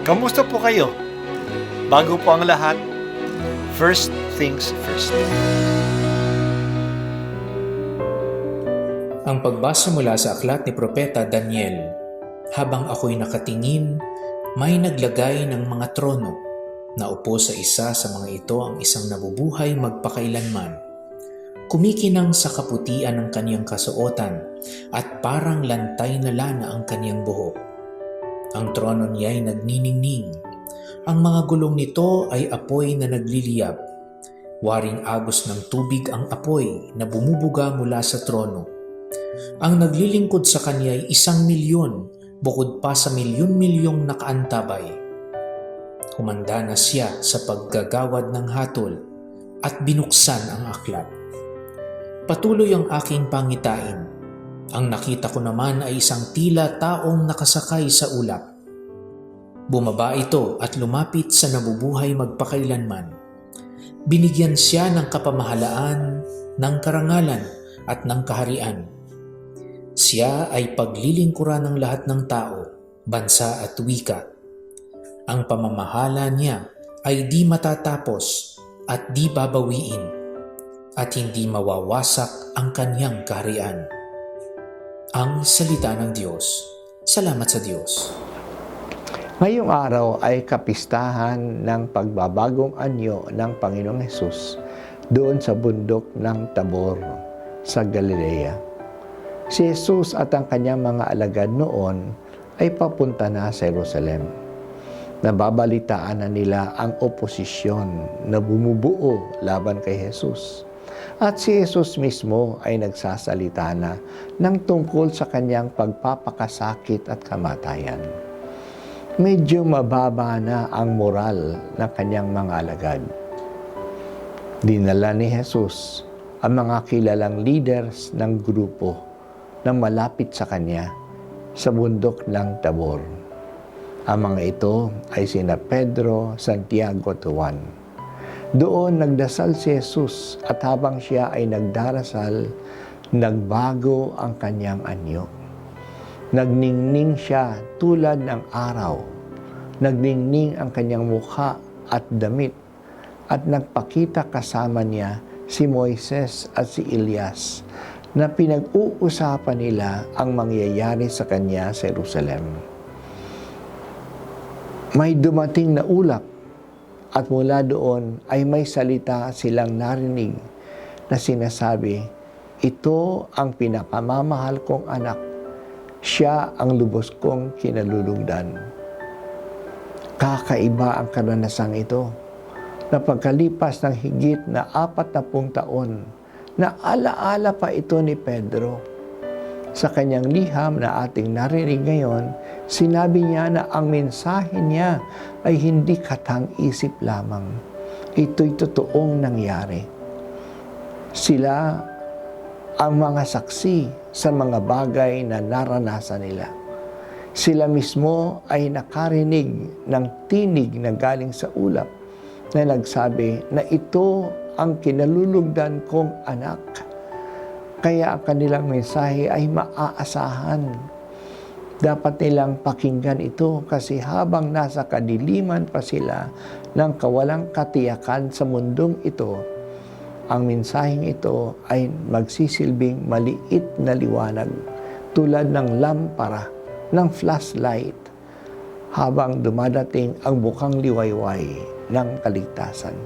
Kamusta po kayo? Bago po ang lahat, first things first. Ang pagbasa mula sa aklat ni Propeta Daniel. Habang ako'y nakatingin, may naglagay ng mga trono. Naupo sa isa sa mga ito ang isang nabubuhay magpakailanman. Kumikinang sa kaputian ng kaniyang kasuotan at parang lantay na lana ang kaniyang buhok. Ang trono niya'y nagniningning. Ang mga gulong nito ay apoy na nagliliyab. Waring agos ng tubig ang apoy na bumubuga mula sa trono. Ang naglilingkod sa kanya ay 1,000,000 bukod pa sa milyon-milyong nakaantabay. Humanda na siya sa paggagawad ng hatol at binuksan ang aklat. Patuloy ang aking pangitain. Ang nakita ko naman ay isang tila taong nakasakay sa ulap. Bumaba ito at lumapit sa nabubuhay magpakailanman. Binigyan siya ng kapamahalaan, ng karangalan at ng kaharian. Siya ay paglilingkuran ng lahat ng tao, bansa at wika. Ang pamamahala niya ay di matatapos at di babawiin, at hindi mawawasak ang kanyang kaharian. Ang salita ng Diyos. Salamat sa Diyos. Ngayong araw ay kapistahan ng pagbabagong anyo ng Panginoong Hesus doon sa bundok ng Tabor sa Galilea. Si Jesus at ang kanyang mga alagad noon ay papunta na sa Jerusalem. Nababalitaan na nila ang oposisyon na bumubuo laban kay Jesus. At si Jesus mismo ay nagsasalita na ng tungkol sa kanyang pagpapakasakit at kamatayan. Medyo mababa na ang moral ng kanyang mga alagad. Dinala ni Jesus ang mga kilalang leaders ng grupo na malapit sa kanya sa bundok ng Tabor. Ang mga ito ay sina Pedro, Santiago at Juan. Doon nagdasal si Jesus at habang siya ay nagdarasal, nagbago ang kanyang anyo. Nagningning siya tulad ng araw. Nagningning ang kanyang mukha at damit at nagpakita kasama niya si Moises at si Elias na pinag-uusapan nila ang mangyayari sa kanya sa Jerusalem. May dumating na ulap at mula doon ay may salita silang narinig na sinasabi, "Ito ang pinakamamahal kong anak. Siya ang lubos kong kinalulugdan." Kakaiba ang karanasang ito na pagkalipas ng higit na 40 taon, na alaala pa ito ni Pedro. Sa kanyang liham na ating narinig ngayon, sinabi niya na ang mensahe niya ay hindi katang-isip lamang. Ito'y totoong nangyari. Sila ang mga saksi sa mga bagay na naranasan nila. Sila mismo ay nakarinig ng tinig na galing sa ulap na nagsabi na ito ang kinalulugdan kong anak. Kaya ang kanilang mensahe ay maaasahan. Dapat nilang pakinggan ito kasi habang nasa kadiliman pa sila ng kawalang katiyakan sa mundong ito, ang mensaheng ito ay magsisilbing maliit na liwanag tulad ng lampara, ng flashlight, habang dumadating ang bukang liwayway ng kaligtasan.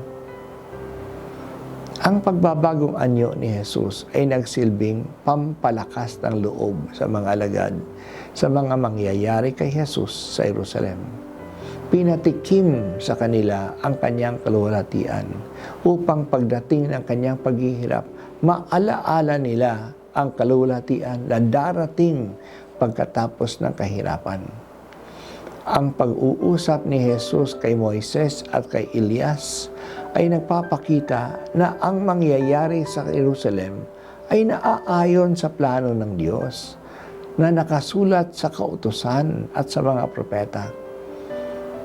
Ang pagbabagong anyo ni Jesus ay nagsilbing pampalakas ng loob sa mga alagad sa mga mangyayari kay Jesus sa Jerusalem. Pinatikim sa kanila ang kanyang kaluwalhatian upang pagdating ng kanyang paghihirap, maalaala nila ang kaluwalhatian na darating pagkatapos ng kahirapan. Ang pag-uusap ni Jesus kay Moises at kay Elias ay nagpapakita na ang mangyayari sa Jerusalem ay naaayon sa plano ng Diyos na nakasulat sa kautusan at sa mga propeta.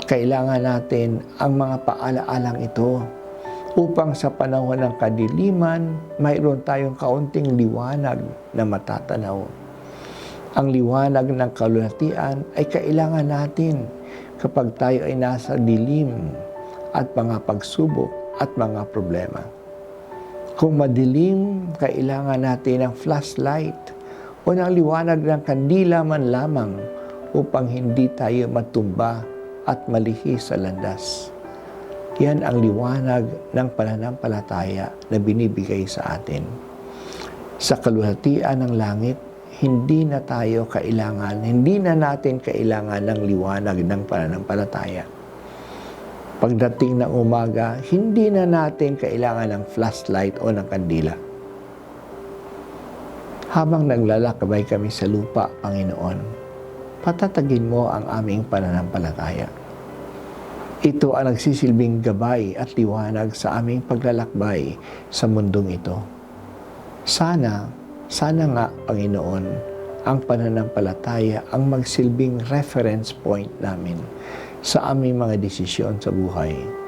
Kailangan natin ang mga paalaalang ito upang sa panahon ng kadiliman, mayroon tayong kaunting liwanag na matatanaw. Ang liwanag ng kalulatian ay kailangan natin kapag tayo ay nasa dilim at mga pagsubok at mga problema. Kung madilim, kailangan natin ng flashlight o ng liwanag ng kandila man lamang upang hindi tayo matumba at malihis sa landas. Yan ang liwanag ng pananampalataya na binibigay sa atin. Sa kalulatian ng langit, hindi na natin kailangan ng liwanag ng pananampalataya. Pagdating ng umaga, hindi na natin kailangan ng flashlight o ng kandila. Habang naglalakbay kami sa lupa, Panginoon, patatagin mo ang aming pananampalataya. Ito ang nagsisilbing gabay at liwanag sa aming paglalakbay sa mundong ito. Sana nga, Panginoon, ang pananampalataya ang magsilbing reference point namin sa aming mga desisyon sa buhay.